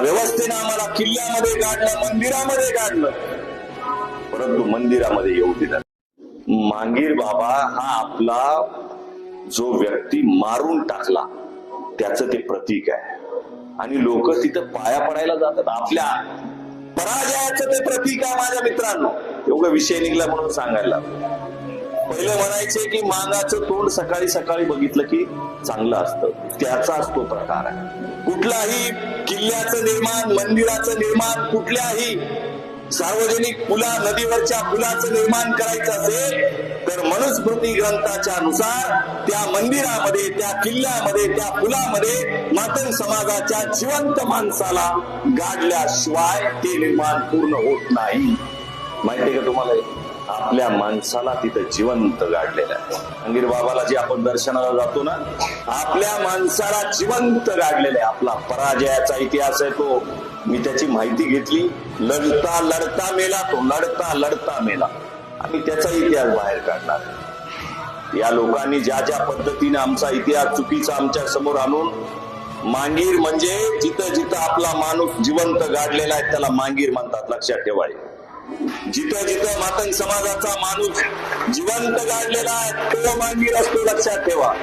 व्यवस्थेनं आम्हाला किल्ल्यामध्ये काढलं, मंदिरामध्ये काढलं, परंतु मंदिरामध्ये येऊ दिलं. मांगीर बाबा हा आपला जो व्यक्ती मारून टाकला त्याचं ते प्रतीक आहे आणि लोक तिथं पाया पडायला जातात. आपल्या पराजयाचं ते प्रतीक आहे. माझ्या मित्रांनो, एवढा विषय निघला म्हणून सांगायला पहिलं म्हणायचे की मांगाचं तोंड सकाळी सकाळी बघितलं की चांगलं असतं, त्याचाच तो प्रकार आहे. कुठलाही किल्ल्याचं निर्माण, मंदिराचं निर्माण, कुठल्याही सार्वजनिक पुला, नदीवरच्या पुलाचं निर्माण करायचं असेल तर मनुस्मृती ग्रंथाच्या नुसार त्या मंदिरामध्ये, त्या किल्ल्यामध्ये, त्या पुलामध्ये मातंग समाजाच्या जिवंत माणसाला गाडल्याशिवाय ते निर्माण पूर्ण होत नाही. माहितीये का तुम्हाला? आपल्या माणसाला तिथं जिवंत गाडलेलं आहे. मांगीर बाबाला जे आपण दर्शनाला जातो ना, आपल्या माणसाला जिवंत गाडलेलं आहे. आपला पराजयाचा इतिहास आहे तो. मी त्याची माहिती घेतली. लढता लढता मेला तो, लढता लढता मेला. आम्ही त्याचा इतिहास बाहेर काढणार. या लोकांनी ज्या ज्या पद्धतीने आमचा इतिहास चुकीचा आमच्या समोर आणून, मांगीर म्हणजे जिथं जिथं आपला माणूस जिवंत गाडलेला आहे त्याला मांगीर म्हणतात. लक्षात ठेवा. जिथं जिथं मातंग समाजाचा माणूस जिवंत गाडलेला आहे तो मांगीर असतो. लक्षात ठेवा.